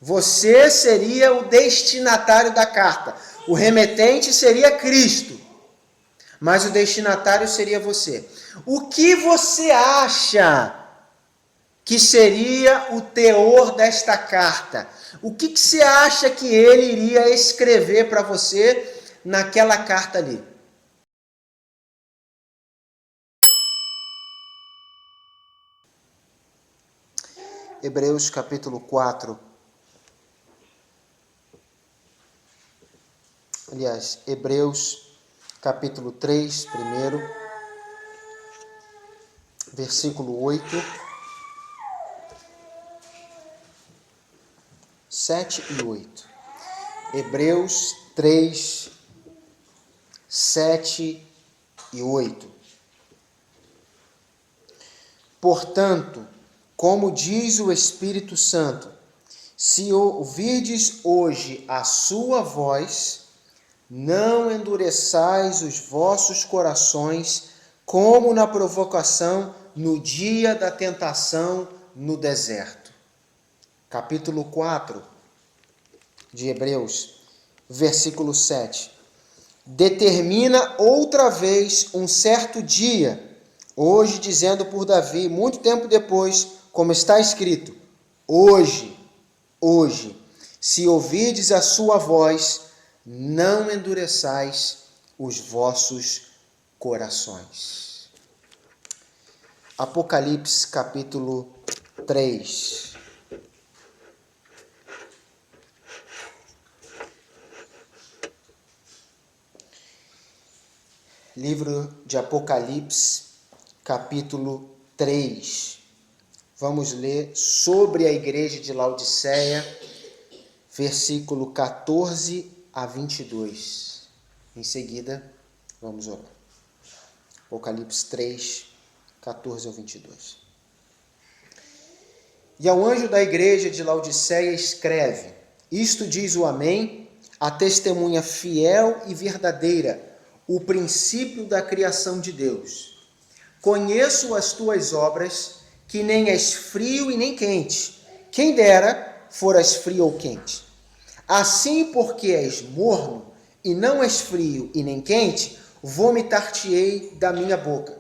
Você seria o destinatário da carta. O remetente seria Cristo, mas o destinatário seria você. O que você acha que seria o teor desta carta? O que você acha que ele iria escrever para você naquela carta ali? Hebreus capítulo 4. Aliás, Hebreus capítulo 3, primeiro, versículo 8, 7 e 8. Hebreus 3, 7 e 8. Portanto, como diz o Espírito Santo, se ouvirdes hoje a sua voz, não endureçais os vossos corações, como na provocação no dia da tentação no deserto. Capítulo 4 de Hebreus, versículo 7. Determina outra vez um certo dia, hoje dizendo por Davi, muito tempo depois, como está escrito, hoje, se ouvirdes a sua voz, não endureçais os vossos corações. Apocalipse capítulo 3. Livro de Apocalipse, capítulo 3. Vamos ler sobre a igreja de Laodiceia, versículo 14 a 22. Em seguida, vamos orar. Apocalipse 3, 14 ao 22. E ao anjo da igreja de Laodiceia escreve: Isto diz o Amém, a testemunha fiel e verdadeira, o princípio da criação de Deus. Conheço as tuas obras, que nem és frio e nem quente. Quem dera foras frio ou quente. Assim, porque és morno, e não és frio e nem quente, vomitar-te-ei da minha boca.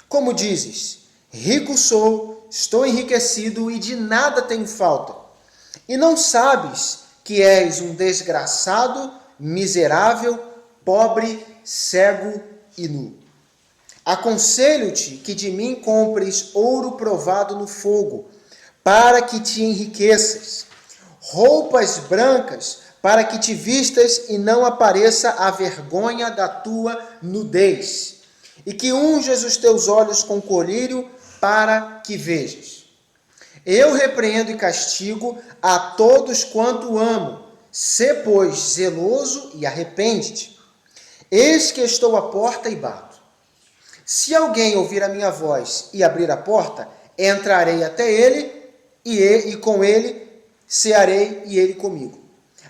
Como dizes, rico sou, estou enriquecido e de nada tenho falta. E não sabes que és um desgraçado, miserável, pobre, cego e nu. Aconselho-te que de mim compres ouro provado no fogo, para que te enriqueças, roupas brancas, para que te vistas e não apareça a vergonha da tua nudez, e que unjas os teus olhos com colírio, para que vejas. Eu repreendo e castigo a todos quanto amo. Sê, pois, zeloso e arrepende-te. Eis que estou à porta e bato. Se alguém ouvir a minha voz e abrir a porta, entrarei até ele e com ele cearei e ele comigo.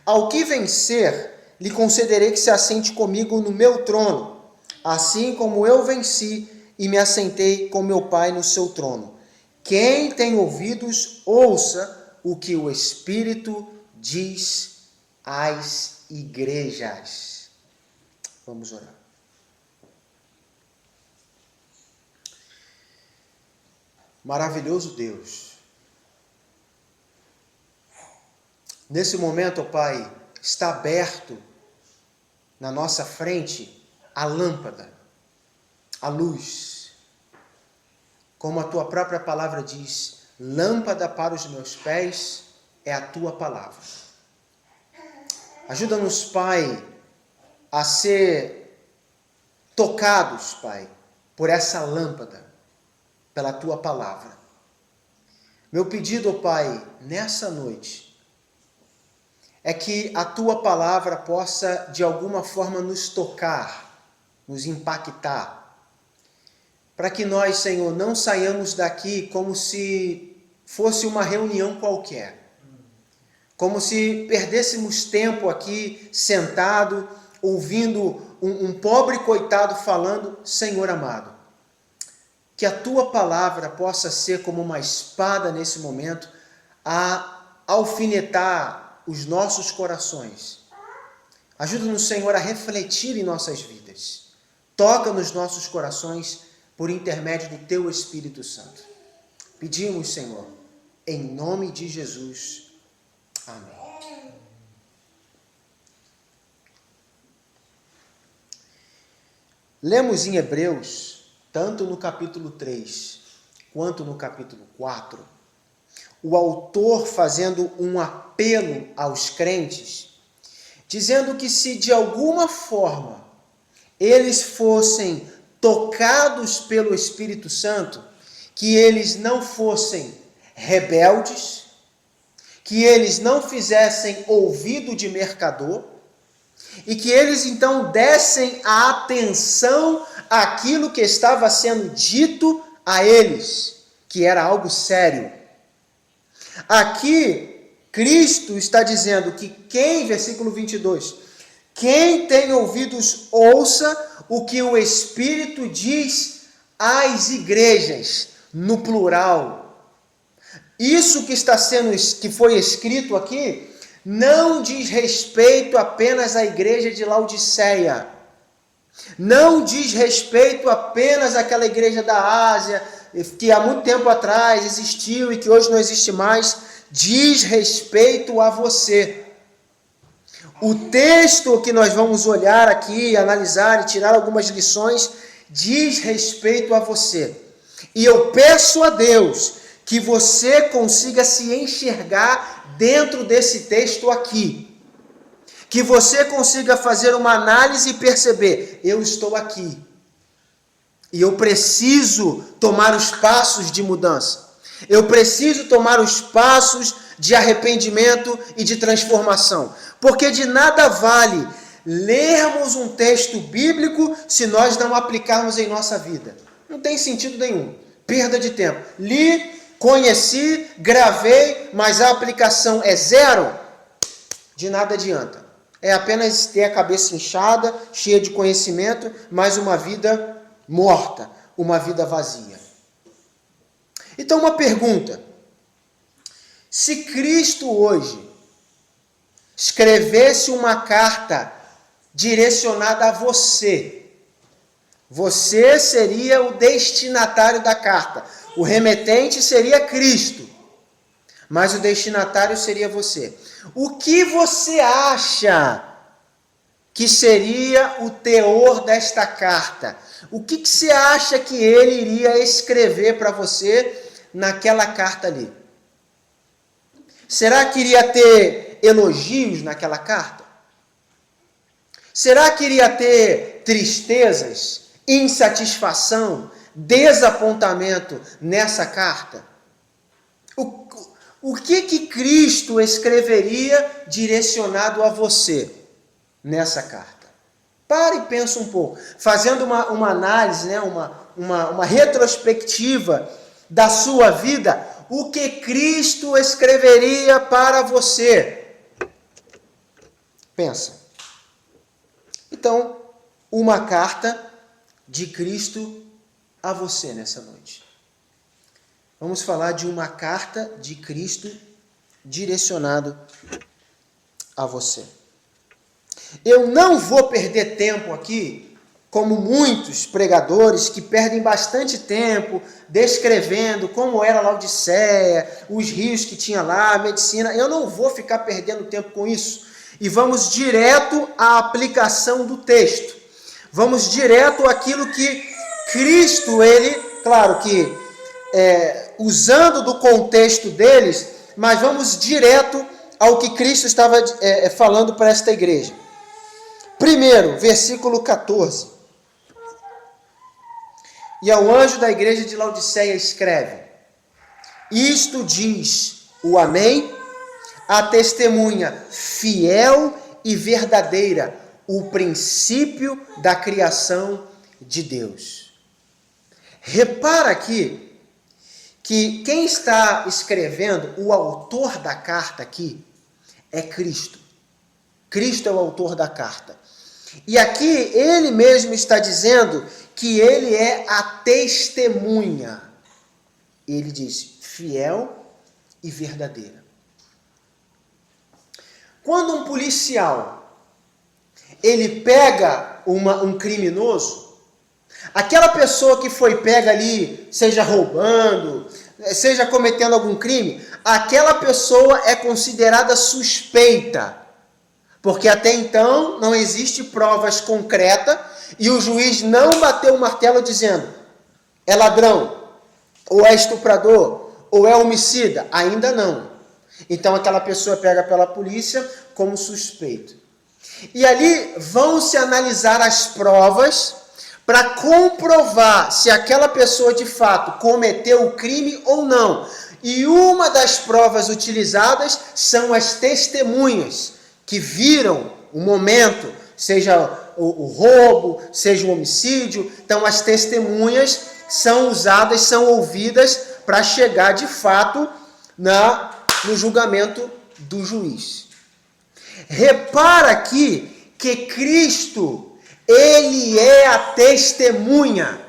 Ao que vencer, lhe concederei que se assente comigo no meu trono, assim como eu venci e me assentei com meu Pai no seu trono. Quem tem ouvidos, ouça o que o Espírito diz às igrejas. Vamos orar. Maravilhoso Deus, nesse momento, ó Pai, está aberto na nossa frente a lâmpada, a luz. Como a tua própria palavra diz, lâmpada para os meus pés é a tua palavra. Ajuda-nos, Pai, a ser tocados, Pai, por essa lâmpada, pela tua palavra. Meu pedido, ó Pai, nessa noite, é que a tua palavra possa, de alguma forma, nos tocar, nos impactar, para que nós, Senhor, não saiamos daqui como se fosse uma reunião qualquer, como se perdêssemos tempo aqui, sentado, ouvindo um pobre coitado falando. Senhor amado, que a tua palavra possa ser como uma espada nesse momento, a alfinetar os nossos corações. Ajuda-nos, Senhor, a refletir em nossas vidas. Toca nos nossos corações por intermédio do Teu Espírito Santo. Pedimos, Senhor, em nome de Jesus. Amém. Lemos em Hebreus, tanto no capítulo 3 quanto no capítulo 4, o autor fazendo um apelo aos crentes, dizendo que se de alguma forma eles fossem tocados pelo Espírito Santo, que eles não fossem rebeldes, que eles não fizessem ouvido de mercador, e que eles então dessem a atenção àquilo que estava sendo dito a eles, que era algo sério. Aqui, Cristo está dizendo que versículo 22, quem tem ouvidos, ouça o que o Espírito diz às igrejas, no plural. Isso que foi escrito aqui, não diz respeito apenas à igreja de Laodiceia. Não diz respeito apenas àquela igreja da Ásia, que há muito tempo atrás existiu e que hoje não existe mais. Diz respeito a você. O texto que nós vamos olhar aqui, analisar e tirar algumas lições, diz respeito a você. E eu peço a Deus que você consiga se enxergar dentro desse texto aqui. Que você consiga fazer uma análise e perceber, eu estou aqui. E eu preciso tomar os passos de mudança. Eu preciso tomar os passos de arrependimento e de transformação. Porque de nada vale lermos um texto bíblico se nós não aplicarmos em nossa vida. Não tem sentido nenhum. Perda de tempo. Li, conheci, gravei, mas a aplicação é zero. De nada adianta. É apenas ter a cabeça inchada, cheia de conhecimento, mas uma vida morta, uma vida vazia. Então, uma pergunta. Se Cristo hoje escrevesse uma carta direcionada a você, você seria o destinatário da carta. O remetente seria Cristo, mas o destinatário seria você. O que você acha que seria o teor desta carta? O que você acha que ele iria escrever para você naquela carta ali? Será que iria ter elogios naquela carta? Será que iria ter tristezas, insatisfação, desapontamento nessa carta? O que Cristo escreveria direcionado a você nessa carta? Pare e pensa um pouco, fazendo uma análise, né, uma retrospectiva da sua vida, o que Cristo escreveria para você? Pensa. Então, uma carta de Cristo a você nessa noite. Vamos falar de uma carta de Cristo direcionado a você. Eu não vou perder tempo aqui, como muitos pregadores que perdem bastante tempo descrevendo como era Laodiceia, os rios que tinha lá, a medicina. Eu não vou ficar perdendo tempo com isso. E vamos direto à aplicação do texto. Vamos direto àquilo que Cristo, claro que usando do contexto deles, mas vamos direto ao que Cristo estava falando para esta igreja. Primeiro, versículo 14. E ao anjo da igreja de Laodiceia escreve: isto diz o Amém, a testemunha fiel e verdadeira, o princípio da criação de Deus. Repara aqui que quem está escrevendo, o autor da carta aqui, é Cristo. Cristo é o autor da carta. E aqui ele mesmo está dizendo que ele é a testemunha. Ele diz, fiel e verdadeira. Quando um policial, ele pega um criminoso, aquela pessoa que foi pega ali, seja roubando, seja cometendo algum crime, aquela pessoa é considerada suspeita, porque até então não existe provas concretas e o juiz não bateu o martelo dizendo é ladrão, ou é estuprador, ou é homicida, ainda não. Então aquela pessoa é pega pela polícia como suspeito. E ali vão se analisar as provas para comprovar se aquela pessoa de fato cometeu o crime ou não. E uma das provas utilizadas são as testemunhas que viram o momento, seja o roubo, seja o homicídio. Então as testemunhas são usadas, são ouvidas para chegar de fato no julgamento do juiz. Repara aqui que Cristo, ele é a testemunha.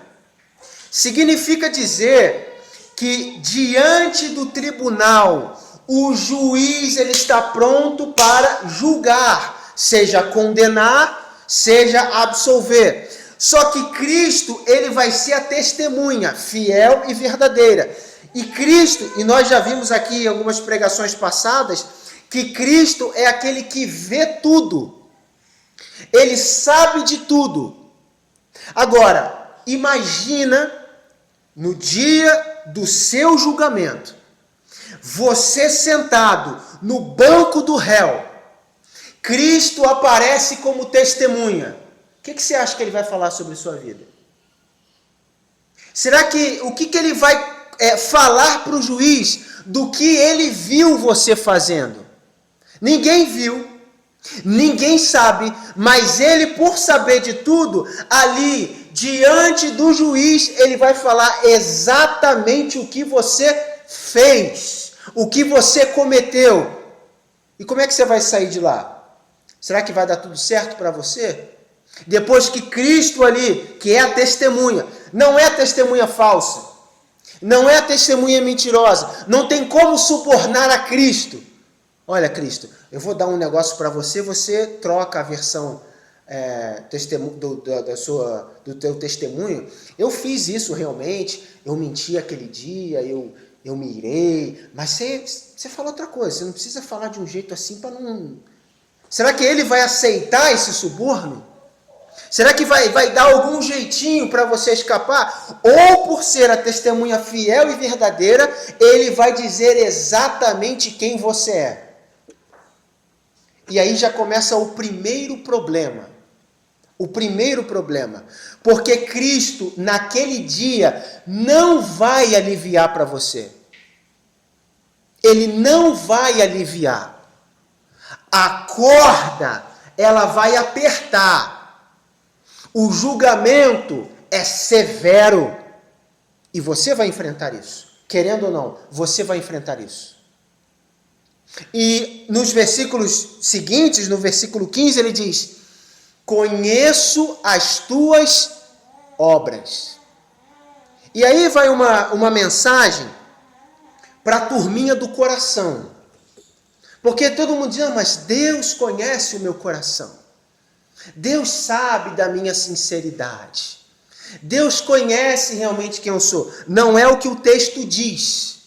Significa dizer que diante do tribunal, o juiz ele está pronto para julgar, seja condenar, seja absolver. Só que Cristo, ele vai ser a testemunha, fiel e verdadeira. E Cristo, e nós já vimos aqui em algumas pregações passadas, que Cristo é aquele que vê tudo. Ele sabe de tudo. Agora, imagina no dia do seu julgamento, você sentado no banco do réu, Cristo aparece como testemunha. O que você acha que ele vai falar sobre sua vida? Será que o que ele vai falar para o juiz do que ele viu você fazendo? Ninguém viu, ninguém sabe, mas ele, por saber de tudo, ali, diante do juiz, ele vai falar exatamente o que você fez, o que você cometeu. E como é que você vai sair de lá? Será que vai dar tudo certo para você? Depois que Cristo ali, que é a testemunha, não é a testemunha falsa, não é a testemunha mentirosa, não tem como subornar a Cristo. Olha, Cristo, eu vou dar um negócio para você, você troca a versão do teu testemunho. Eu fiz isso realmente, eu menti aquele dia, eu me irei, mas você falou outra coisa, você não precisa falar de um jeito assim para não... Será que ele vai aceitar esse suborno? Será que vai dar algum jeitinho para você escapar? Ou por ser a testemunha fiel e verdadeira, ele vai dizer exatamente quem você é. E aí já começa o primeiro problema. O primeiro problema. Porque Cristo, naquele dia, não vai aliviar para você. Ele não vai aliviar. A corda, ela vai apertar. O julgamento é severo. E você vai enfrentar isso. Querendo ou não, você vai enfrentar isso. E nos versículos seguintes, no versículo 15, ele diz: conheço as tuas obras. E aí vai uma mensagem para a turminha do coração. Porque todo mundo diz, mas Deus conhece o meu coração. Deus sabe da minha sinceridade. Deus conhece realmente quem eu sou. Não é o que o texto diz.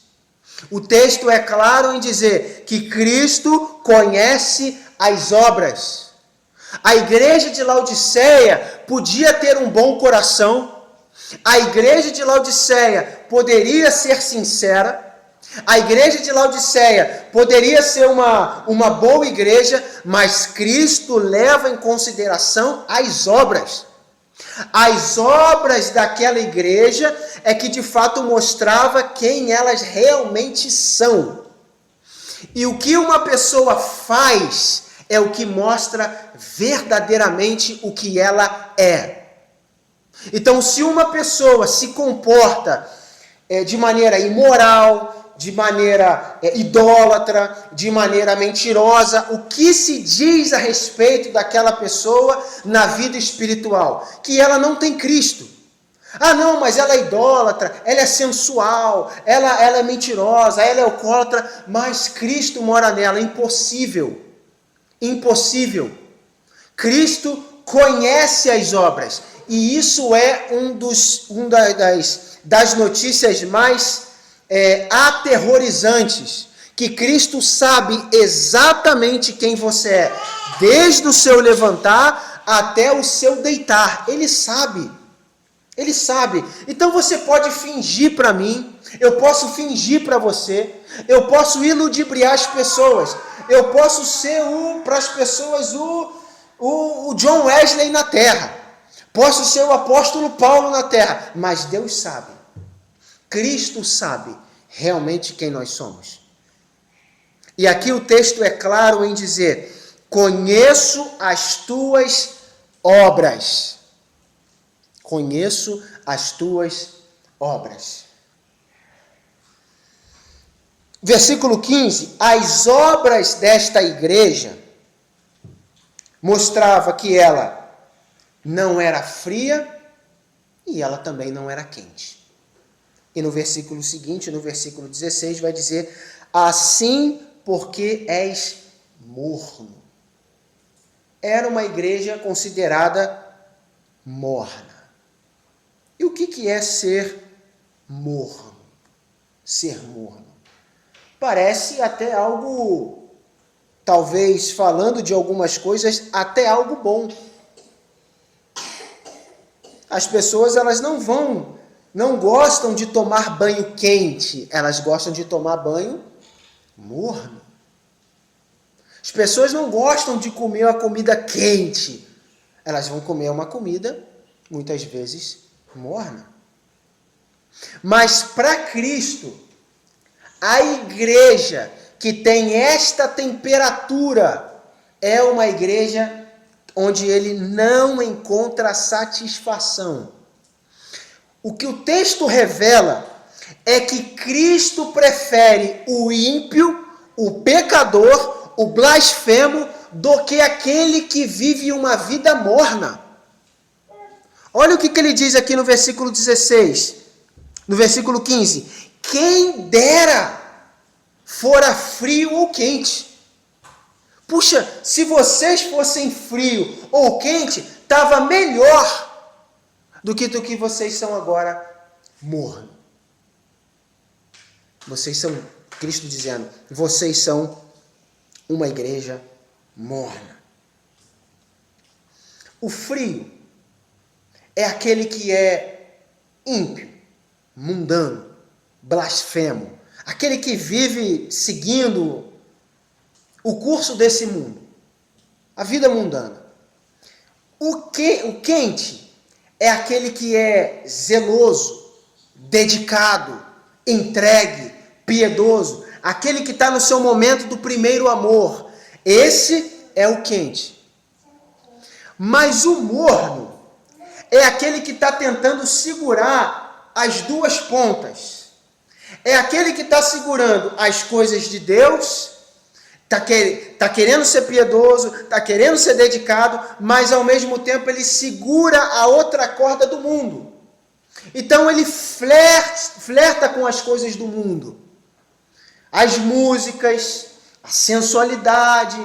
O texto é claro em dizer que Cristo conhece as obras. A igreja de Laodiceia podia ter um bom coração. A igreja de Laodiceia poderia ser sincera. A igreja de Laodiceia poderia ser uma boa igreja, mas Cristo leva em consideração as obras. As obras daquela igreja é que de fato mostrava quem elas realmente são. E o que uma pessoa faz é o que mostra verdadeiramente o que ela é. Então, se uma pessoa se comporta de maneira imoral, de maneira idólatra, de maneira mentirosa, o que se diz a respeito daquela pessoa na vida espiritual? Que ela não tem Cristo. Ah, não, mas ela é idólatra, ela é sensual, ela é mentirosa, ela é alcoólatra, mas Cristo mora nela, é impossível. Impossível. Cristo conhece as obras. E isso é das notícias mais aterrorizantes. Que Cristo sabe exatamente quem você é. Desde o seu levantar até o seu deitar. Ele sabe. Ele sabe. Então você pode fingir para mim. Eu posso fingir para você. Eu posso iludibriar as pessoas. Eu posso ser para as pessoas o John Wesley na terra. Posso ser o apóstolo Paulo na terra. Mas Deus sabe. Cristo sabe realmente quem nós somos. E aqui o texto é claro em dizer: conheço as tuas obras. Conheço as tuas obras. Versículo 15. As obras desta igreja mostrava que ela não era fria e ela também não era quente. E no versículo seguinte, no versículo 16, vai dizer: assim porque és morno. Era uma igreja considerada morna. E o que é ser morno? Ser morno. Parece até algo, talvez falando de algumas coisas, até algo bom. As pessoas, elas não gostam de tomar banho quente, elas gostam de tomar banho morno. As pessoas não gostam de comer uma comida quente, elas vão comer uma comida, muitas vezes, morna. Mas para Cristo, a igreja que tem esta temperatura é uma igreja onde ele não encontra satisfação. O que o texto revela é que Cristo prefere o ímpio, o pecador, o blasfemo, do que aquele que vive uma vida morna. Olha o que ele diz aqui no versículo 16, no versículo 15. Quem dera fora frio ou quente. Puxa, se vocês fossem frio ou quente, estava melhor do que vocês são agora, morno. Vocês são, Cristo dizendo, vocês são uma igreja morna. O frio é aquele que é ímpio, mundano, blasfemo, aquele que vive seguindo o curso desse mundo, a vida mundana. O quente é aquele que é zeloso, dedicado, entregue, piedoso, aquele que está no seu momento do primeiro amor. Esse é o quente. Mas o morno é aquele que está tentando segurar as duas pontas. É aquele que está segurando as coisas de Deus, está querendo ser piedoso, está querendo ser dedicado, mas ao mesmo tempo ele segura a outra corda do mundo. Então ele flerta com as coisas do mundo. As músicas, a sensualidade,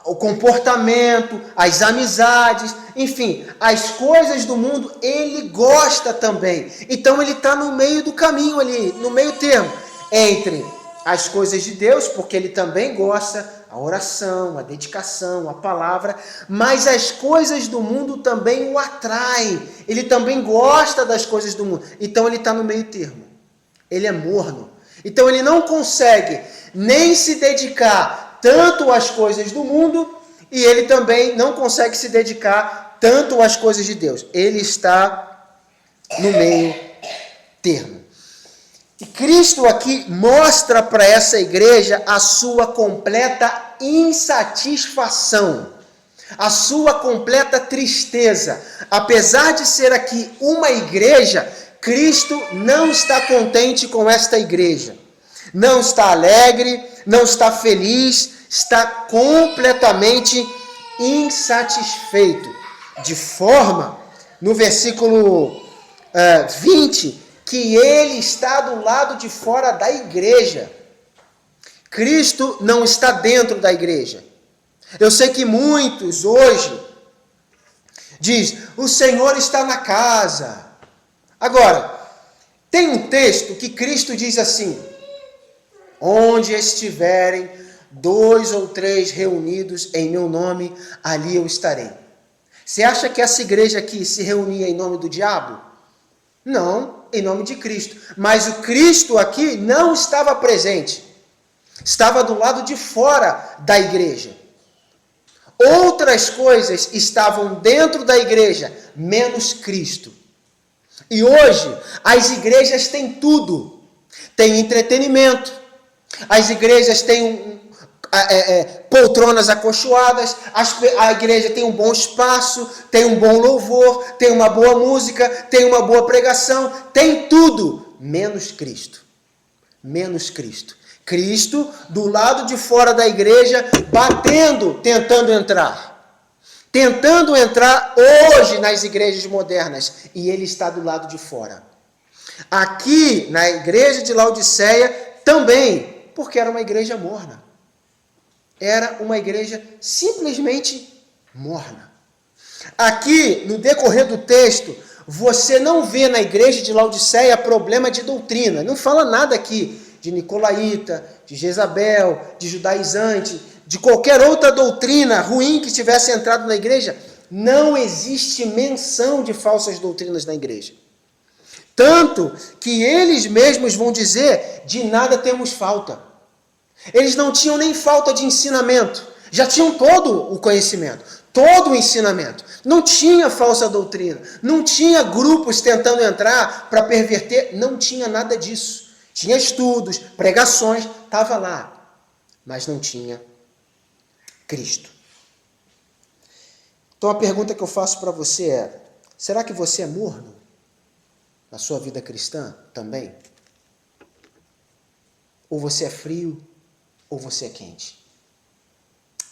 o comportamento, as amizades, enfim, as coisas do mundo ele gosta também. Então ele está no meio do caminho ali, no meio termo, entre as coisas de Deus, porque ele também gosta, a oração, a dedicação, a palavra, mas as coisas do mundo também o atraem. Ele também gosta das coisas do mundo. Então ele está no meio termo. Ele é morno. Então ele não consegue nem se dedicar tanto às coisas do mundo e ele também não consegue se dedicar tanto às coisas de Deus. Ele está no meio termo. E Cristo aqui mostra para essa igreja a sua completa insatisfação, a sua completa tristeza. Apesar de ser aqui uma igreja, Cristo não está contente com esta igreja. Não está alegre, não está feliz, está completamente insatisfeito. De forma, no versículo 20, que ele está do lado de fora da igreja. Cristo não está dentro da igreja. Eu sei que muitos hoje diz: o Senhor está na casa. Agora, tem um texto que Cristo diz assim: onde estiverem 2 ou 3 reunidos em meu nome, ali eu estarei. Você acha que essa igreja aqui se reunia em nome do diabo? Não, em nome de Cristo. Mas o Cristo aqui não estava presente. Estava do lado de fora da igreja. Outras coisas estavam dentro da igreja, menos Cristo. E hoje, as igrejas têm tudo. Tem entretenimento. As igrejas têm poltronas acolchoadas, a igreja tem um bom espaço, tem um bom louvor, tem uma boa música, tem uma boa pregação, tem tudo, menos Cristo. Menos Cristo. Cristo do lado de fora da igreja, batendo, tentando entrar. Tentando entrar hoje nas igrejas modernas, e ele está do lado de fora. Aqui, na igreja de Laodiceia, também, porque era uma igreja morna. Era uma igreja simplesmente morna. Aqui, no decorrer do texto, você não vê na igreja de Laodiceia problema de doutrina. Não fala nada aqui de nicolaíta, de Jezabel, de judaizante, de qualquer outra doutrina ruim que tivesse entrado na igreja. Não existe menção de falsas doutrinas na igreja. Tanto que eles mesmos vão dizer: de nada temos falta. Eles não tinham nem falta de ensinamento. Já tinham todo o conhecimento, todo o ensinamento. Não tinha falsa doutrina. Não tinha grupos tentando entrar para perverter. Não tinha nada disso. Tinha estudos, pregações, estava lá. Mas não tinha Cristo. Então a pergunta que eu faço para você é: será que você é morno na sua vida cristã também? Ou você é frio, ou você é quente?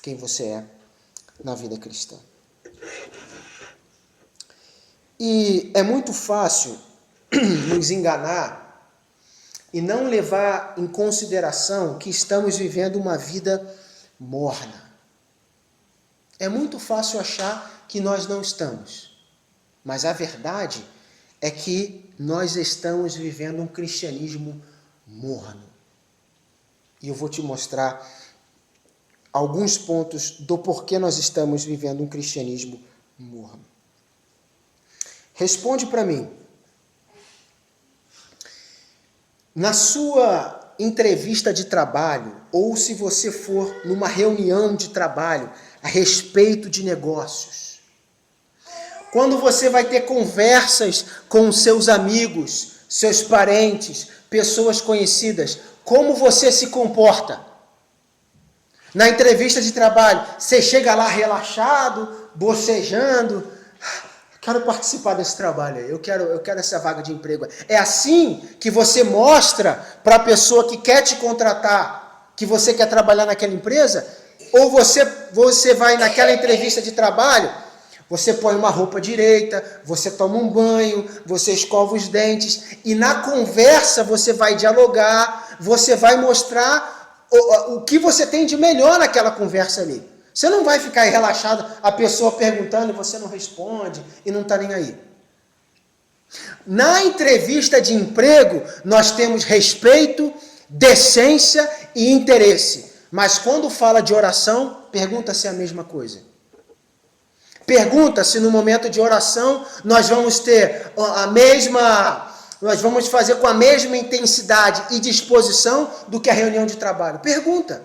Quem você é na vida cristã? E é muito fácil nos enganar e não levar em consideração que estamos vivendo uma vida morna. É muito fácil achar que nós não estamos. Mas a verdade é que nós estamos vivendo um cristianismo morno. E eu vou te mostrar alguns pontos do porquê nós estamos vivendo um cristianismo morno. Responde para mim. Na sua entrevista de trabalho, ou se você for numa reunião de trabalho a respeito de negócios, quando você vai ter conversas com seus amigos, seus parentes, pessoas conhecidas, como você se comporta? Na entrevista de trabalho, você chega lá relaxado, bocejando: quero participar desse trabalho aí, eu quero essa vaga de emprego. É assim que você mostra para a pessoa que quer te contratar que você quer trabalhar naquela empresa? Ou você vai naquela entrevista de trabalho, você põe uma roupa direita, você toma um banho, você escova os dentes, e na conversa você vai dialogar, você vai mostrar o que você tem de melhor naquela conversa ali. Você não vai ficar aí relaxado, a pessoa perguntando e você não responde e não está nem aí. Na entrevista de emprego, nós temos respeito, decência e interesse. Mas quando fala de oração, pergunta-se a mesma coisa. Pergunta se no momento de oração nós vamos ter nós vamos fazer com a mesma intensidade e disposição do que a reunião de trabalho. Pergunta.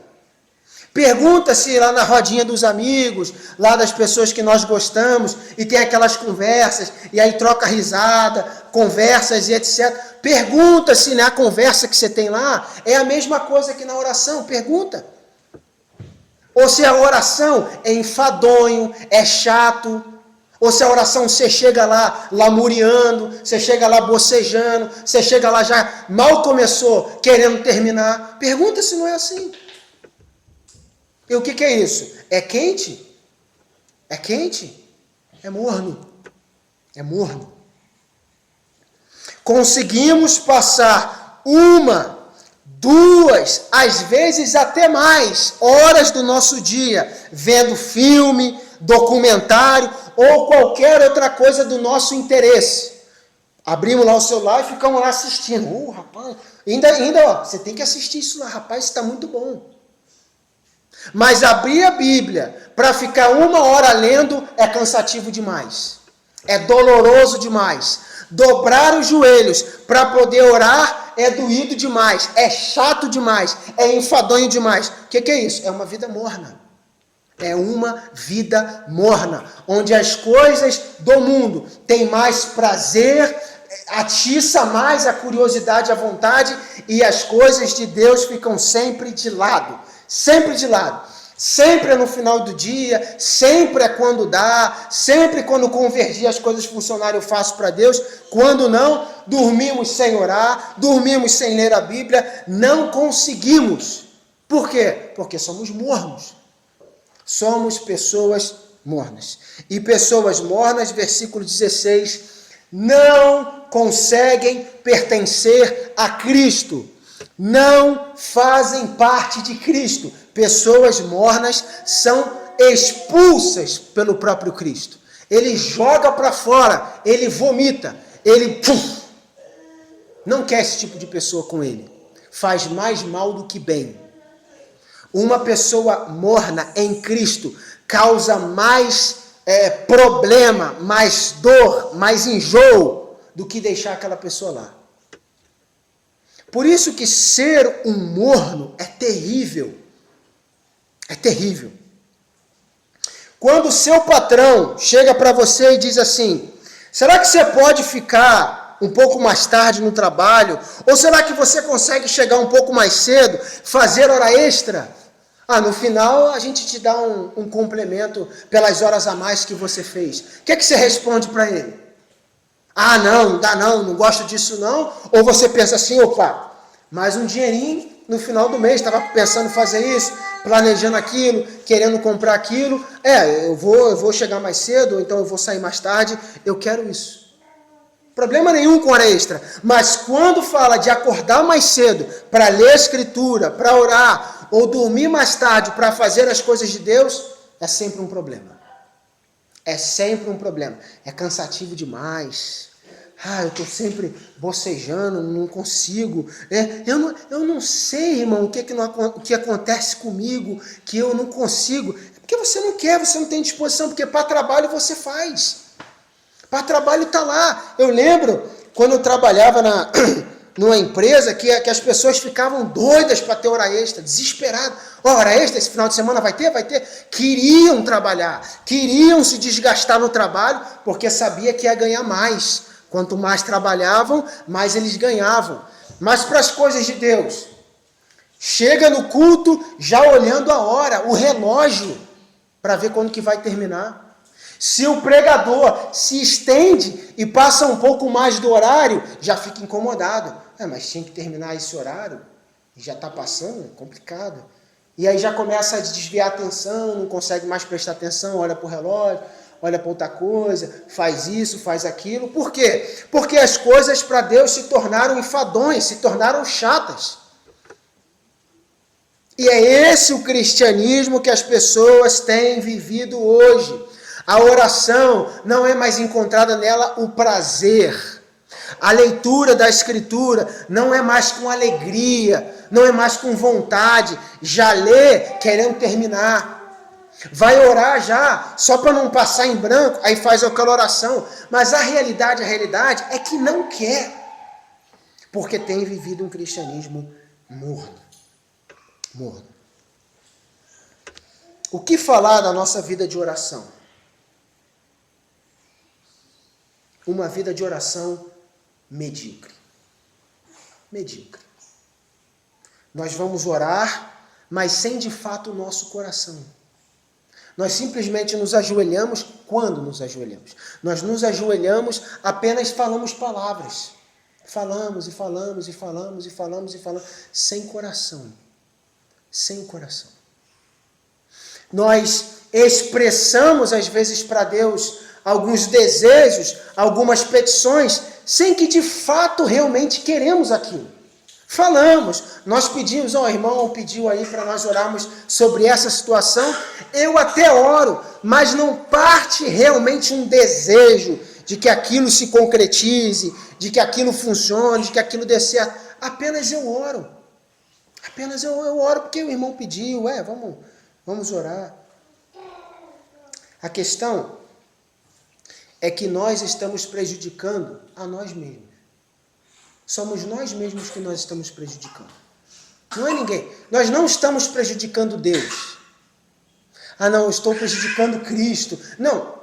Pergunta se lá na rodinha dos amigos, lá das pessoas que nós gostamos, e tem aquelas conversas, e aí troca risada, conversas e etc. Pergunta se na conversa que você tem lá é a mesma coisa que na oração. Pergunta. Ou se a oração é enfadonho, é chato, ou se a oração você chega lá lamuriando, você chega lá bocejando, você chega lá já mal começou, querendo terminar. Pergunta se não é assim. E o que é isso? É quente? É quente? É morno. É morno. Conseguimos passar 1, 2, às vezes até mais, horas do nosso dia, vendo filme, documentário ou qualquer outra coisa do nosso interesse. Abrimos lá o celular e ficamos lá assistindo. Rapaz, ainda, ó, você tem que assistir isso lá, rapaz, isso está muito bom. Mas abrir a Bíblia para ficar 1 hora lendo é cansativo demais. É doloroso demais. Dobrar os joelhos para poder orar é doído demais. É chato demais. É enfadonho demais. O que é isso? É uma vida morna. É uma vida morna, onde as coisas do mundo têm mais prazer, atiça mais a curiosidade, a vontade, e as coisas de Deus ficam sempre de lado. Sempre de lado. Sempre é no final do dia, sempre é quando dá, sempre quando convergir as coisas funcionarem eu faço para Deus. Quando não, dormimos sem orar, dormimos sem ler a Bíblia, não conseguimos. Por quê? Porque somos mornos. Somos pessoas mornas. E pessoas mornas, versículo 16, não conseguem pertencer a Cristo. Não fazem parte de Cristo. Pessoas mornas são expulsas pelo próprio Cristo. Ele joga para fora, ele vomita, ele não quer esse tipo de pessoa com ele. Faz mais mal do que bem. Uma pessoa morna em Cristo causa mais problema, mais dor, mais enjoo do que deixar aquela pessoa lá. Por isso que ser um morno é terrível. É terrível. Quando o seu patrão chega para você e diz assim, será que você pode ficar um pouco mais tarde no trabalho? Ou será que você consegue chegar um pouco mais cedo, fazer hora extra? No final a gente te dá um complemento pelas horas a mais que você fez. O que você responde para ele? Não dá não gosto disso não. Ou você pensa assim, opa, mais um dinheirinho no final do mês, estava pensando em fazer isso, planejando aquilo, querendo comprar aquilo. Eu vou chegar mais cedo, então eu vou sair mais tarde, eu quero isso. Problema nenhum com hora extra. Mas quando fala de acordar mais cedo para ler a Escritura, para orar, ou dormir mais tarde para fazer as coisas de Deus, é sempre um problema. É sempre um problema. É cansativo demais. Eu estou sempre bocejando, não consigo. Eu não sei, irmão, o que acontece comigo, que eu não consigo. É porque você não quer, você não tem disposição, porque para trabalho você faz. Para trabalho está lá. Eu lembro, quando eu trabalhava numa empresa, que as pessoas ficavam doidas para ter hora extra, desesperadas. Hora extra, esse final de semana vai ter? Vai ter. Queriam trabalhar, queriam se desgastar no trabalho, porque sabia que ia ganhar mais. Quanto mais trabalhavam, mais eles ganhavam. Mas para as coisas de Deus, chega no culto já olhando a hora, o relógio, para ver quando que vai terminar. Se o pregador se estende e passa um pouco mais do horário, já fica incomodado. Mas tinha que terminar esse horário, e já está passando, é complicado. E aí já começa a desviar a atenção, não consegue mais prestar atenção, olha para o relógio, olha para outra coisa, faz isso, faz aquilo. Por quê? Porque as coisas para Deus se tornaram enfadões, se tornaram chatas. E é esse o cristianismo que as pessoas têm vivido hoje. A oração não é mais encontrada nela o prazer. A leitura da Escritura não é mais com alegria, não é mais com vontade. Já lê querendo terminar. Vai orar já, só para não passar em branco, aí faz aquela oração. Mas a realidade é que não quer. Porque tem vivido um cristianismo morno. Morno. O que falar da nossa vida de oração? Uma vida de oração medíocre. Medíocre. Nós vamos orar, mas sem de fato o nosso coração. Nós simplesmente nos ajoelhamos. Quando nos ajoelhamos? Nós nos ajoelhamos, apenas falamos palavras. Falamos e falamos e falamos e falamos e falamos, sem coração. Sem coração. Nós expressamos às vezes para Deus alguns desejos, algumas petições, sem que de fato realmente queremos aquilo. Falamos, nós pedimos, o irmão pediu aí para nós orarmos sobre essa situação. Eu até oro, mas não parte realmente um desejo de que aquilo se concretize, de que aquilo funcione, de que aquilo dê certo. Apenas eu oro. Apenas eu oro porque o irmão pediu, vamos orar. A questão é que nós estamos prejudicando a nós mesmos. Somos nós mesmos que nós estamos prejudicando. Não é ninguém. Nós não estamos prejudicando Deus. Não, eu estou prejudicando Cristo. Não,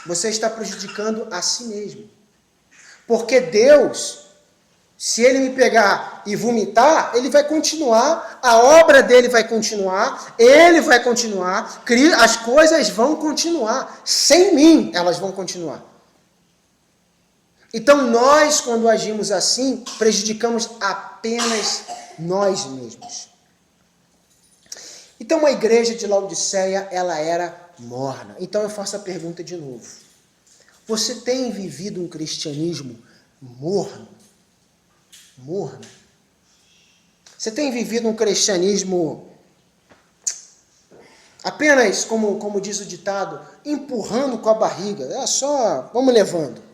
você está prejudicando a si mesmo. Porque Deus, se Ele me pegar e vomitar, Ele vai continuar, a obra dele vai continuar, Ele vai continuar, as coisas vão continuar. Sem mim, elas vão continuar. Então, nós, quando agimos assim, prejudicamos apenas nós mesmos. Então, a igreja de Laodiceia, ela era morna. Então, eu faço a pergunta de novo. Você tem vivido um cristianismo morno? Morno? Você tem vivido um cristianismo apenas, como diz o ditado, empurrando com a barriga? É só, vamos levando.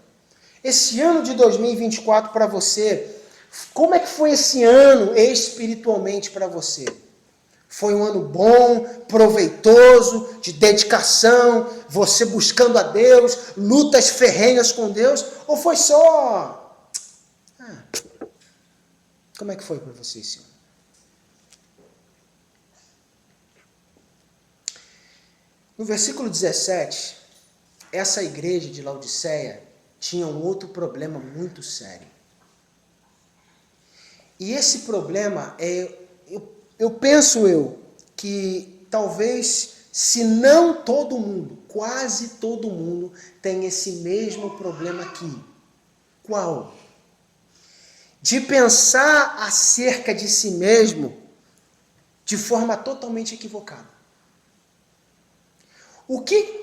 Esse ano de 2024 para você, como é que foi esse ano espiritualmente para você? Foi um ano bom, proveitoso, de dedicação, você buscando a Deus, lutas ferrenhas com Deus? Ou foi só... como é que foi para você esse ano? No versículo 17, essa igreja de Laodiceia tinha um outro problema muito sério. E esse problema eu penso que talvez, se não todo mundo, quase todo mundo tem esse mesmo problema aqui. Qual? De pensar acerca de si mesmo de forma totalmente equivocada.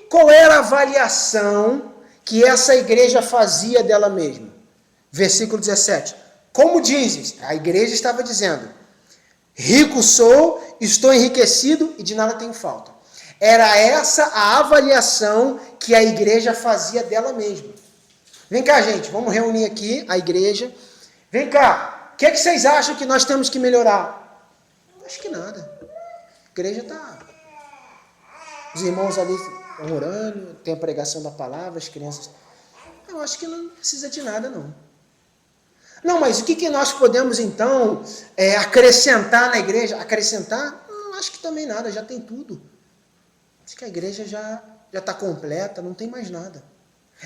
Qual era a avaliação que essa igreja fazia dela mesma? Versículo 17. Como dizes? A igreja estava dizendo: rico sou, estou enriquecido e de nada tenho falta. Era essa a avaliação que a igreja fazia dela mesma. Vem cá, gente, vamos reunir aqui a igreja. Vem cá, o que vocês acham que nós temos que melhorar? Acho que nada. A igreja está... Os irmãos ali estão orando, tem a pregação da palavra, as crianças... Eu acho que não precisa de nada, não. Não, mas o que nós podemos, então, acrescentar na igreja? Acrescentar? Não, acho que também nada, já tem tudo. Acho que a igreja já está completa, não tem mais nada.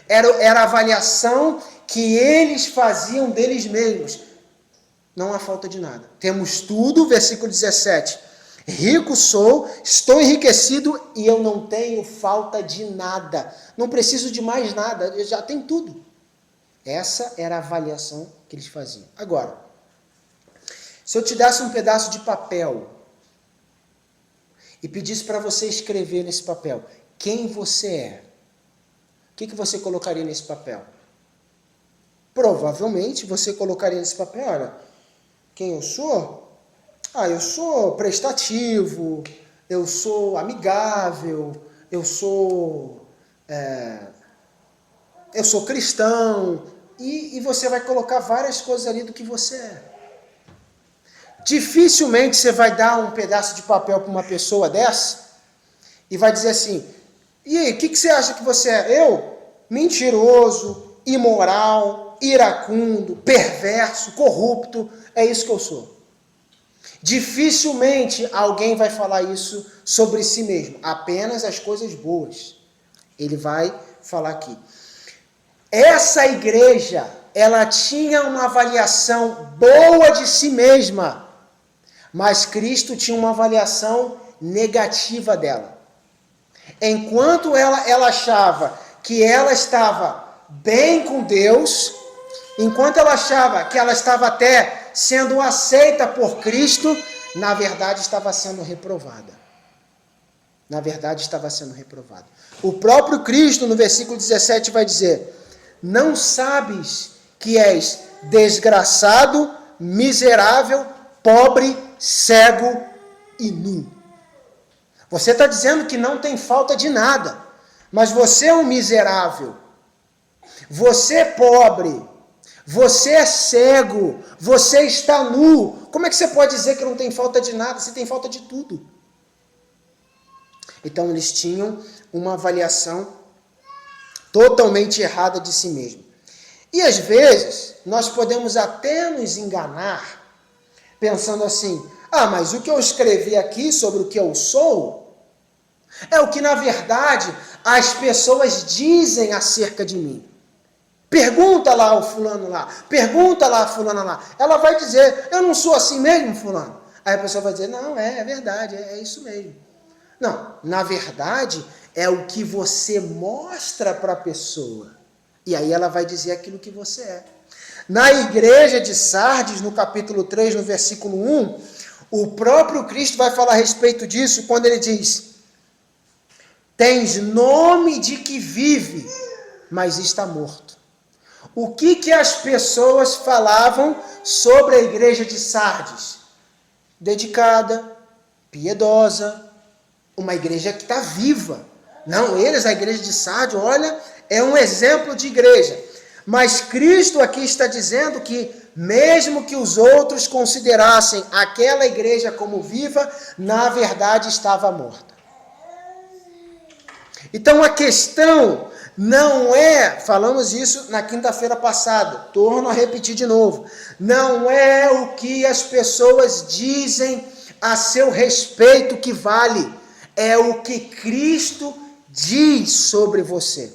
Era a avaliação que eles faziam deles mesmos. Não há falta de nada. Temos tudo, versículo 17. Rico sou, estou enriquecido e eu não tenho falta de nada. Não preciso de mais nada, eu já tenho tudo. Essa era a avaliação que eles faziam. Agora, se eu te desse um pedaço de papel e pedisse para você escrever nesse papel quem você é, o que você colocaria nesse papel? Provavelmente você colocaria nesse papel, olha, quem eu sou? Eu sou prestativo, eu sou amigável, eu sou cristão, e você vai colocar várias coisas ali do que você é. Dificilmente você vai dar um pedaço de papel para uma pessoa dessa e vai dizer assim: e aí, o que você acha que você é? Eu? Mentiroso, imoral, iracundo, perverso, corrupto, é isso que eu sou. Dificilmente alguém vai falar isso sobre si mesmo, apenas as coisas boas. Ele vai falar aqui. Essa igreja, ela tinha uma avaliação boa de si mesma, mas Cristo tinha uma avaliação negativa dela. Enquanto ela achava que ela estava bem com Deus, enquanto ela achava que ela estava até sendo aceita por Cristo, na verdade estava sendo reprovada. Na verdade estava sendo reprovada. O próprio Cristo, no versículo 17, vai dizer: não sabes que és desgraçado, miserável, pobre, cego e nu. Você está dizendo que não tem falta de nada, mas você é um miserável, você é pobre, você é cego, você está nu. Como é que você pode dizer que não tem falta de nada? Você tem falta de tudo. Então eles tinham uma avaliação totalmente errada de si mesmo. E às vezes nós podemos até nos enganar pensando assim: mas o que eu escrevi aqui sobre o que eu sou é o que na verdade as pessoas dizem acerca de mim. Pergunta lá o fulano lá, pergunta lá a fulana lá. Ela vai dizer: eu não sou assim mesmo, fulano? Aí a pessoa vai dizer: não, é verdade, é isso mesmo. Não, na verdade é o que você mostra para a pessoa. E aí ela vai dizer aquilo que você é. Na igreja de Sardes, no capítulo 3, no versículo 1, o próprio Cristo vai falar a respeito disso quando ele diz: tens nome de que vive, mas está morto. O que as pessoas falavam sobre a igreja de Sardes? Dedicada, piedosa, uma igreja que está viva. Não, a igreja de Sardes, olha, é um exemplo de igreja. Mas Cristo aqui está dizendo que, mesmo que os outros considerassem aquela igreja como viva, na verdade estava morta. Então a questão não é, falamos isso na quinta-feira passada, torno a repetir de novo, não é o que as pessoas dizem a seu respeito que vale, é o que Cristo diz sobre você.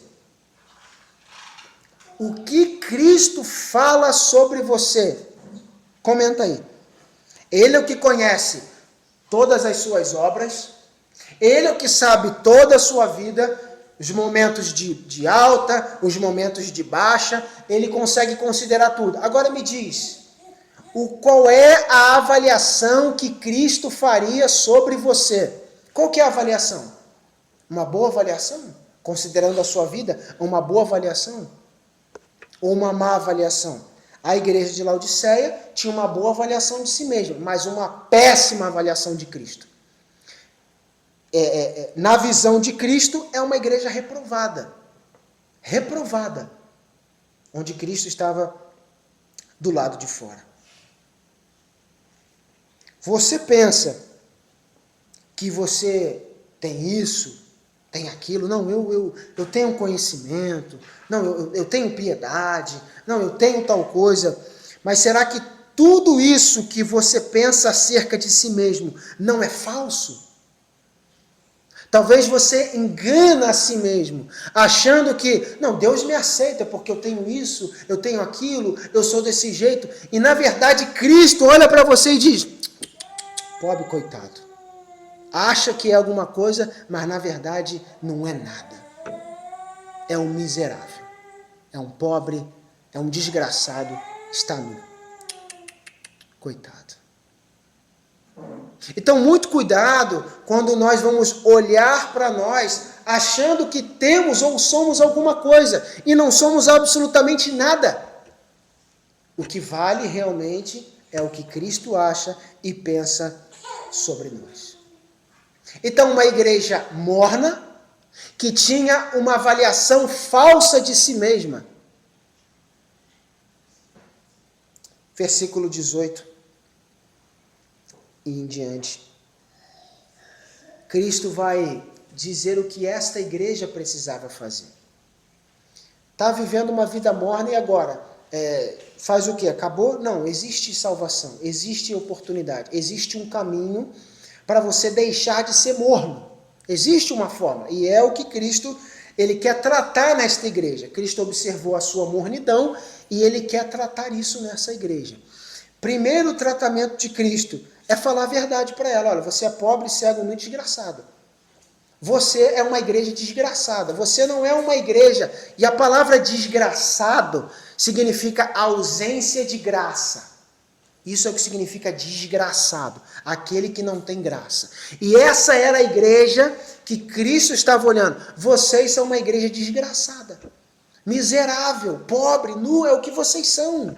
O que Cristo fala sobre você? Comenta aí. Ele é o que conhece todas as suas obras, ele é o que sabe toda a sua vida, os momentos de alta, os momentos de baixa, ele consegue considerar tudo. Agora me diz, qual é a avaliação que Cristo faria sobre você? Qual que é a avaliação? Uma boa avaliação? Considerando a sua vida, uma boa avaliação? Ou uma má avaliação? A igreja de Laodiceia tinha uma boa avaliação de si mesma, mas uma péssima avaliação de Cristo. Na visão de Cristo, é uma igreja reprovada. Reprovada. Onde Cristo estava do lado de fora. Você pensa que você tem isso, tem aquilo? Não, eu tenho conhecimento. Não, eu tenho piedade. Não, eu tenho tal coisa. Mas será que tudo isso que você pensa acerca de si mesmo não é falso? Talvez você engana a si mesmo, achando que, não, Deus me aceita porque eu tenho isso, eu tenho aquilo, eu sou desse jeito. E na verdade Cristo olha para você e diz: pobre coitado, acha que é alguma coisa, mas na verdade não é nada. É um miserável, é um pobre, é um desgraçado, está nu. Coitado. Então, muito cuidado quando nós vamos olhar para nós achando que temos ou somos alguma coisa e não somos absolutamente nada. O que vale realmente é o que Cristo acha e pensa sobre nós. Então, uma igreja morna, que tinha uma avaliação falsa de si mesma. Versículo 18. E em diante. Cristo vai dizer o que esta igreja precisava fazer. Está vivendo uma vida morna e agora faz o quê? Acabou? Não, existe salvação, existe oportunidade, existe um caminho para você deixar de ser morno. Existe uma forma, e é o que Cristo ele quer tratar nesta igreja. Cristo observou a sua mornidão e ele quer tratar isso nessa igreja. Primeiro tratamento de Cristo é falar a verdade para ela. Olha, você é pobre, cego, muito desgraçado. Você é uma igreja desgraçada. Você não é uma igreja. E a palavra desgraçado significa ausência de graça. Isso é o que significa desgraçado. Aquele que não tem graça. E essa era a igreja que Cristo estava olhando. Vocês são uma igreja desgraçada. Miserável, pobre, nu, é o que vocês são.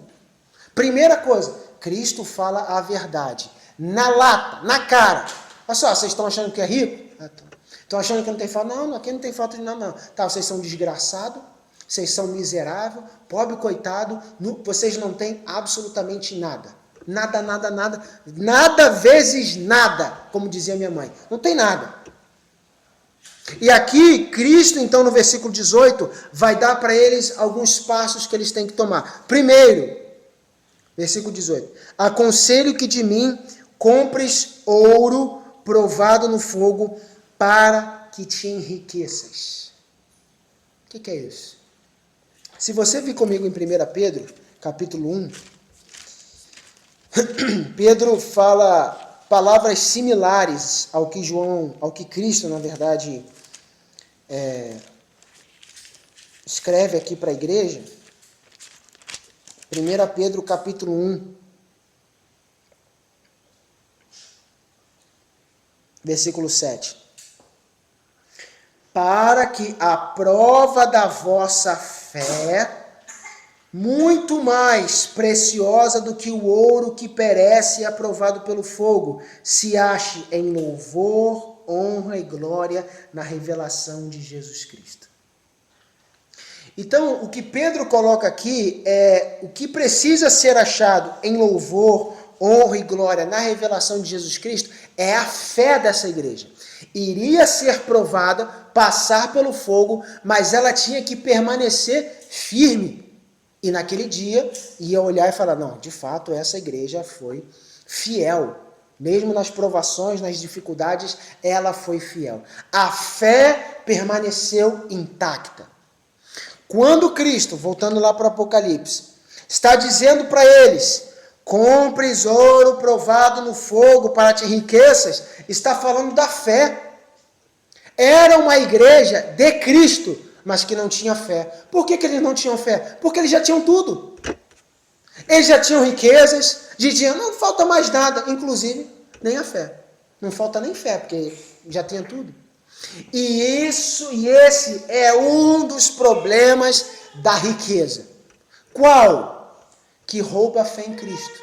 Primeira coisa. Cristo fala a verdade. Na lata, na cara. Olha só, vocês estão achando que é rico? Estão achando que não tem falta? Não, aqui não tem falta de nada, não. Tá, vocês são desgraçados, vocês são miseráveis, pobre, coitado, vocês não têm absolutamente nada. Nada, nada, nada. Nada vezes nada, como dizia minha mãe. Não tem nada. E aqui, Cristo, então, no versículo 18, vai dar para eles alguns passos que eles têm que tomar. Primeiro, versículo 18. Aconselho que de mim compres ouro provado no fogo para que te enriqueças. O que é isso? Se você vir comigo em 1 Pedro, capítulo 1, Pedro fala palavras similares ao que Cristo, na verdade, escreve aqui para a igreja. 1 Pedro, capítulo 1, versículo 7. Para que a prova da vossa fé, muito mais preciosa do que o ouro que perece e é aprovado pelo fogo, se ache em louvor, honra e glória na revelação de Jesus Cristo. Então, o que Pedro coloca aqui é o que precisa ser achado em louvor, honra e glória na revelação de Jesus Cristo é a fé dessa igreja. Iria ser provada, passar pelo fogo, mas ela tinha que permanecer firme. E naquele dia ia olhar e falar, não, de fato essa igreja foi fiel. Mesmo nas provações, nas dificuldades, ela foi fiel. A fé permaneceu intacta. Quando Cristo, voltando lá para o Apocalipse, está dizendo para eles, compres ouro provado no fogo para te enriqueças, está falando da fé. Era uma igreja de Cristo, mas que não tinha fé. Por que eles não tinham fé? Porque eles já tinham tudo. Eles já tinham riquezas, diziam, não falta mais nada, inclusive nem a fé. Não falta nem fé, porque já tinha tudo. E esse é um dos problemas da riqueza. Qual? Que rouba a fé em Cristo.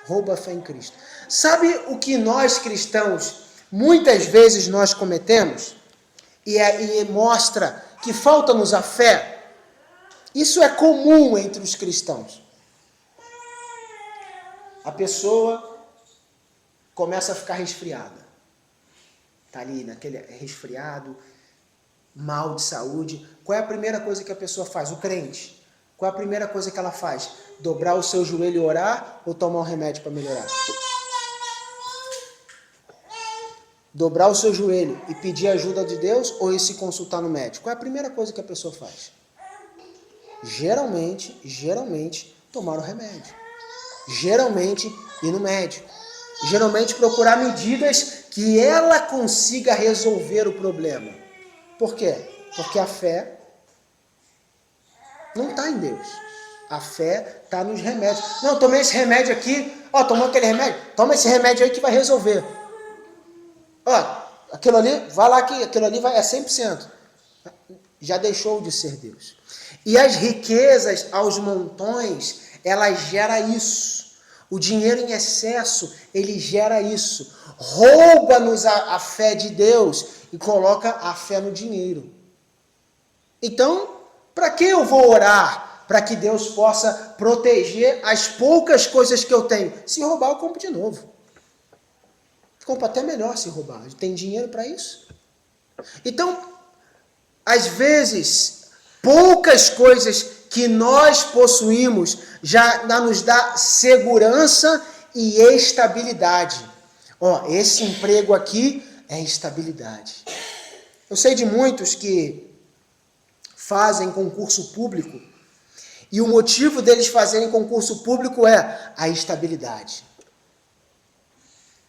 Rouba a fé em Cristo. Sabe o que nós cristãos, muitas vezes nós cometemos? E mostra que falta-nos a fé. Isso é comum entre os cristãos. A pessoa começa a ficar resfriada. Está ali naquele resfriado, mal de saúde. Qual é a primeira coisa que a pessoa faz? O crente. Qual é a primeira coisa que ela faz? Dobrar o seu joelho e orar ou tomar um remédio para melhorar? Dobrar o seu joelho e pedir ajuda de Deus ou ir se consultar no médico? Qual é a primeira coisa que a pessoa faz? Geralmente, tomar o remédio. Geralmente, ir no médico. Geralmente, procurar medidas que ela consiga resolver o problema. Por quê? Porque a fé não está em Deus. A fé está nos remédios. Não, tomei esse remédio aqui. Ó, tomou aquele remédio? Toma esse remédio aí que vai resolver. Ó, aquilo ali, vai lá que aquilo ali é 100%. Já deixou de ser Deus. E as riquezas aos montões, elas geram isso. O dinheiro em excesso, ele gera isso. Rouba-nos a fé de Deus e coloca a fé no dinheiro. Então, para que eu vou orar? Para que Deus possa proteger as poucas coisas que eu tenho. Se roubar, eu compro de novo. Compra até melhor se roubar. Tem dinheiro para isso? Então, às vezes, poucas coisas que nós possuímos já nos dá segurança e estabilidade. Ó, esse emprego aqui é estabilidade. Eu sei de muitos que fazem concurso público e o motivo deles fazerem concurso público é a estabilidade.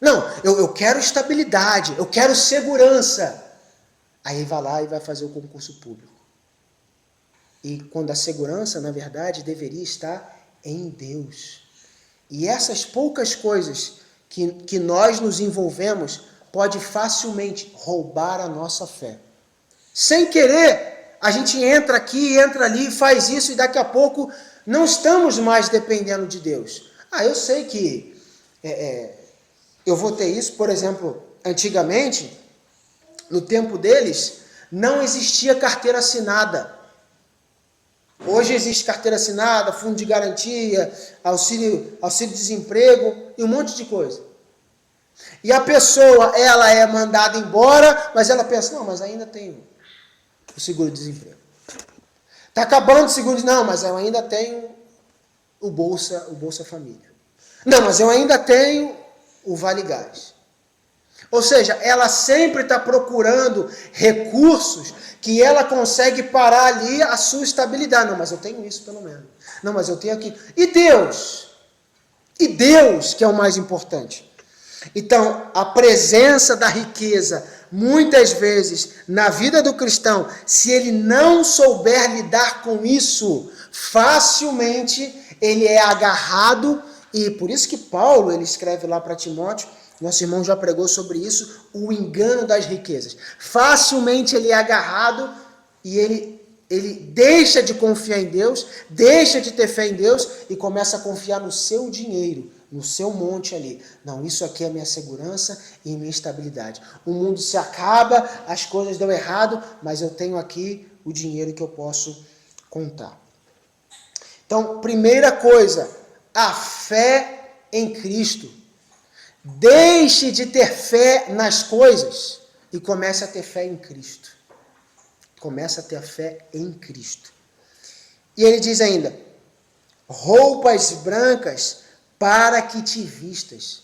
Não, eu quero estabilidade, eu quero segurança. Aí vai lá e vai fazer o concurso público. E quando a segurança, na verdade, deveria estar em Deus. E essas poucas coisas que nós nos envolvemos pode facilmente roubar a nossa fé. Sem querer, a gente entra aqui, entra ali, faz isso e daqui a pouco não estamos mais dependendo de Deus. Eu sei que eu vou ter isso, por exemplo, antigamente, no tempo deles, não existia carteira assinada. Hoje existe carteira assinada, fundo de garantia, auxílio-desemprego e um monte de coisa. E a pessoa, ela é mandada embora, mas ela pensa, não, mas ainda tenho o seguro-desemprego. Está acabando o seguro, não, mas eu ainda tenho o Bolsa Família. Não, mas eu ainda tenho o Vale Gás. Ou seja, ela sempre está procurando recursos que ela consegue parar ali a sua estabilidade. Não, mas eu tenho isso pelo menos. Não, mas eu tenho aqui. E Deus? E Deus, que é o mais importante. Então, a presença da riqueza, muitas vezes, na vida do cristão, se ele não souber lidar com isso, facilmente ele é agarrado, e por isso que Paulo, ele escreve lá para Timóteo, nosso irmão já pregou sobre isso, o engano das riquezas. Facilmente ele é agarrado e ele deixa de confiar em Deus, deixa de ter fé em Deus e começa a confiar no seu dinheiro, no seu monte ali. Não, isso aqui é minha segurança e minha estabilidade. O mundo se acaba, as coisas dão errado, mas eu tenho aqui o dinheiro que eu posso contar. Então, primeira coisa, a fé em Cristo. Deixe de ter fé nas coisas e comece a ter fé em Cristo. Comece a ter fé em Cristo. E ele diz ainda, roupas brancas para que te vistas.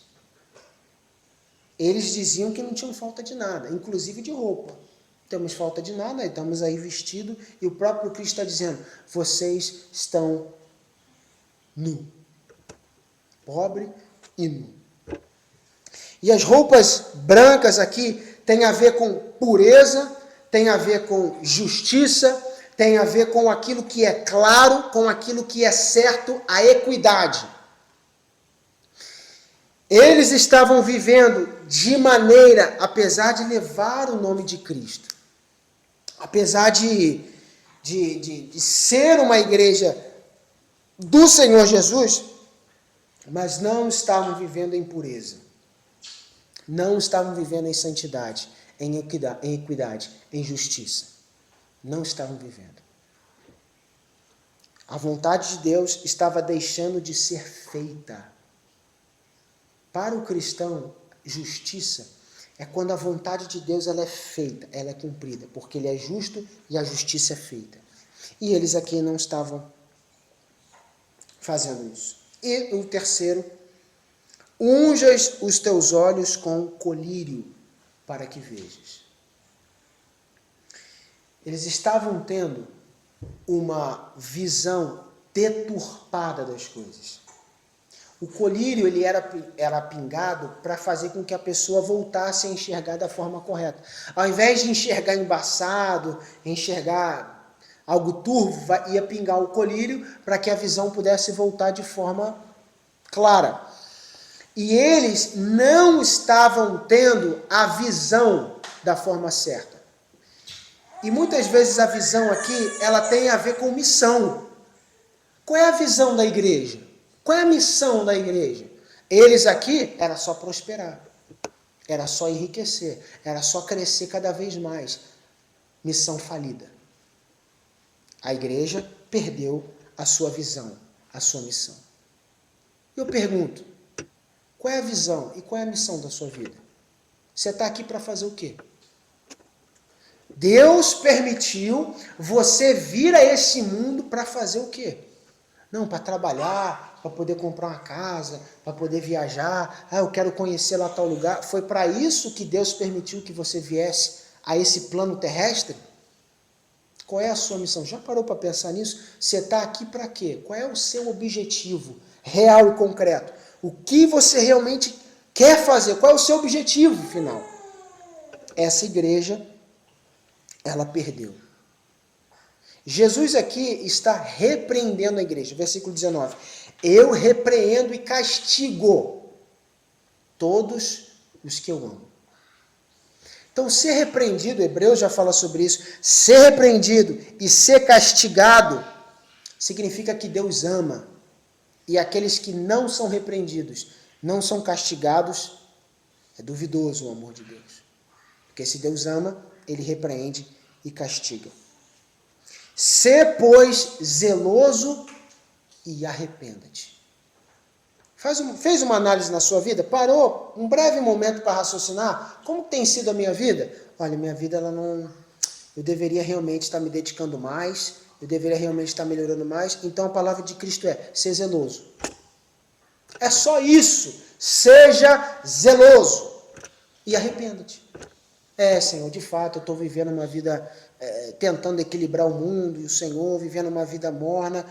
Eles diziam que não tinham falta de nada, inclusive de roupa. Temos falta de nada, estamos aí vestidos, e o próprio Cristo está dizendo, vocês estão nu. Pobre e nu. E as roupas brancas aqui têm a ver com pureza, tem a ver com justiça, tem a ver com aquilo que é claro, com aquilo que é certo, a equidade. Eles estavam vivendo de maneira, apesar de levar o nome de Cristo, apesar de ser uma igreja do Senhor Jesus, mas não estavam vivendo em pureza. Não estavam vivendo em santidade, em equidade, em justiça. Não estavam vivendo. A vontade de Deus estava deixando de ser feita. Para o cristão, justiça é quando a vontade de Deus ela é feita, ela é cumprida, porque ele é justo e a justiça é feita. E eles aqui não estavam fazendo isso. E o terceiro, unjas os teus olhos com colírio para que vejas. Eles estavam tendo uma visão deturpada das coisas. O colírio ele era pingado para fazer com que a pessoa voltasse a enxergar da forma correta. Ao invés de enxergar embaçado, enxergar algo turvo, ia pingar o colírio para que a visão pudesse voltar de forma clara. E eles não estavam tendo a visão da forma certa. E muitas vezes a visão aqui, ela tem a ver com missão. Qual é a visão da igreja? Qual é a missão da igreja? Eles aqui, era só prosperar. Era só enriquecer. Era só crescer cada vez mais. Missão falida. A igreja perdeu a sua visão, a sua missão. Eu pergunto, qual é a visão e qual é a missão da sua vida? Você está aqui para fazer o quê? Deus permitiu você vir a esse mundo para fazer o quê? Não, para trabalhar, para poder comprar uma casa, para poder viajar. Eu quero conhecer lá tal lugar. Foi para isso que Deus permitiu que você viesse a esse plano terrestre? Qual é a sua missão? Já parou para pensar nisso? Você está aqui para quê? Qual é o seu objetivo real e concreto? O que você realmente quer fazer? Qual é o seu objetivo final? Essa igreja, ela perdeu. Jesus aqui está repreendendo a igreja. Versículo 19. Eu repreendo e castigo todos os que eu amo. Então, ser repreendido, Hebreus já fala sobre isso, ser repreendido e ser castigado significa que Deus ama. e aqueles que não são repreendidos, não são castigados, é duvidoso o amor de Deus. Porque se Deus ama, ele repreende e castiga. Sê, pois, zeloso e arrependa-te. Fez uma análise na sua vida? Parou um breve momento para raciocinar? Como tem sido a minha vida? Olha, minha vida, ela não... Eu deveria realmente estar me dedicando mais, eu deveria realmente estar melhorando mais. Então a palavra de Cristo é, ser zeloso. É só isso. Seja zeloso e arrependa-te. Senhor, de fato, eu estou vivendo uma vida, tentando equilibrar o mundo, e o Senhor vivendo uma vida morna.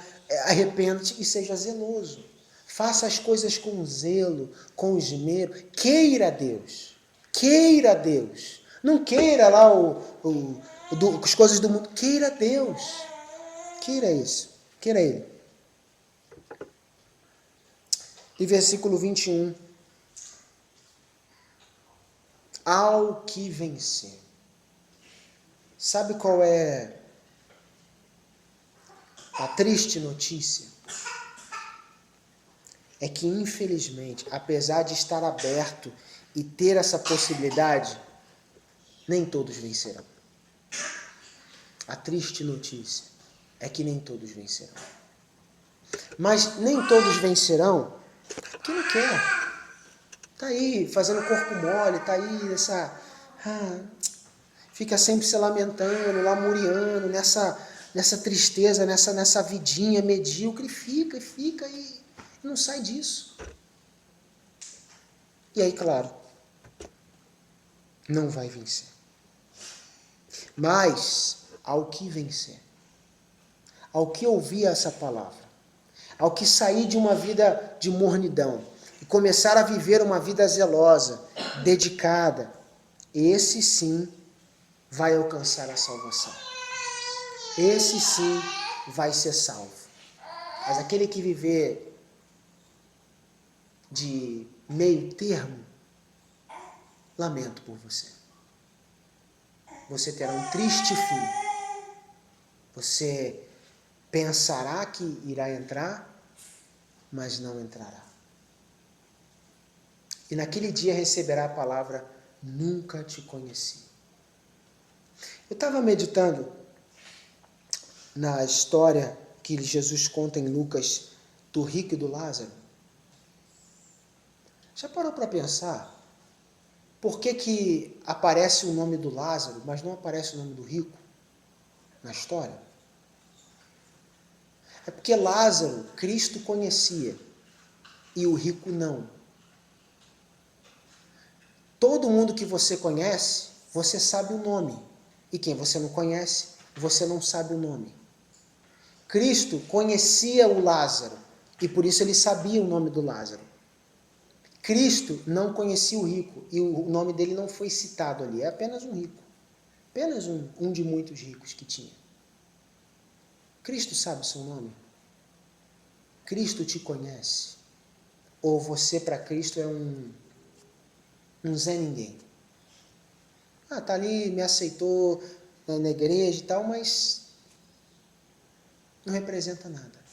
Arrependa-te e seja zeloso. Faça as coisas com zelo, com esmero. Queira Deus. Queira Deus. Não queira lá as coisas do mundo. Queira Deus. Queira isso. Queira Ele. E versículo 21. Ao que vencer. Sabe qual é a triste notícia? É que, infelizmente, apesar de estar aberto e ter essa possibilidade, nem todos vencerão. A triste notícia é que nem todos vencerão. Mas nem todos vencerão porque não quer. Está aí fazendo corpo mole, está aí fica sempre se lamentando, lamuriando, nessa tristeza, nessa vidinha medíocre, fica e não sai disso. E aí, claro, não vai vencer. Mas, ao que vencer, ao que ouvir essa palavra, ao que sair de uma vida de mornidão e começar a viver uma vida zelosa, dedicada, esse sim vai alcançar a salvação. Esse sim vai ser salvo. Mas aquele que viver de meio termo, lamento por você. Você terá um triste fim. Você pensará que irá entrar, mas não entrará. E naquele dia receberá a palavra, nunca te conheci. Eu estava meditando na história que Jesus conta em Lucas do rico e do Lázaro. Já parou para pensar por que aparece o nome do Lázaro, mas não aparece o nome do rico na história? É porque Lázaro, Cristo conhecia, e o rico não. Todo mundo que você conhece, você sabe o nome. E quem você não conhece, você não sabe o nome. Cristo conhecia o Lázaro, e por isso ele sabia o nome do Lázaro. Cristo não conhecia o rico, e o nome dele não foi citado ali, é apenas um rico. Apenas um de muitos ricos que tinha. Cristo sabe o seu nome? Cristo te conhece? Ou você para Cristo é um Zé Ninguém? Tá ali, me aceitou na igreja e tal, mas não representa nada.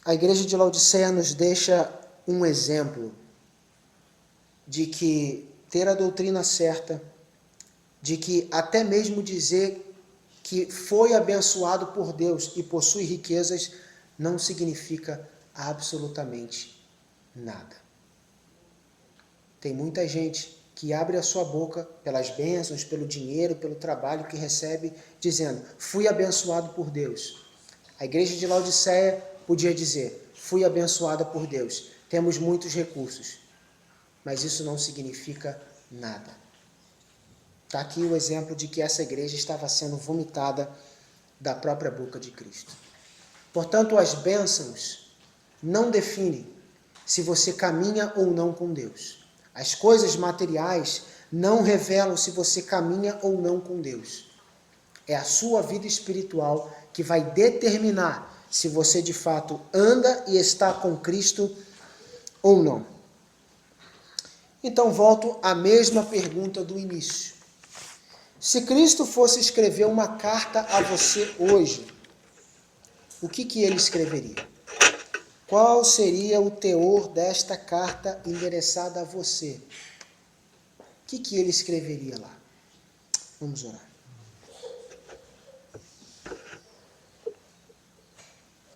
A igreja de Laodiceia nos deixa um exemplo de que ter a doutrina certa, de que até mesmo dizer que foi abençoado por Deus e possui riquezas, não significa absolutamente nada. Tem muita gente que abre a sua boca pelas bênçãos, pelo dinheiro, pelo trabalho que recebe, dizendo, fui abençoado por Deus. A igreja de Laodiceia podia dizer, fui abençoada por Deus, temos muitos recursos, mas isso não significa nada. Está aqui o exemplo de que essa igreja estava sendo vomitada da própria boca de Cristo. Portanto, as bênçãos não definem se você caminha ou não com Deus. As coisas materiais não revelam se você caminha ou não com Deus. É a sua vida espiritual que vai determinar se você de fato anda e está com Cristo ou não. Então volto à mesma pergunta do início. Se Cristo fosse escrever uma carta a você hoje, o que ele escreveria? Qual seria o teor desta carta endereçada a você? O que ele escreveria lá? Vamos orar.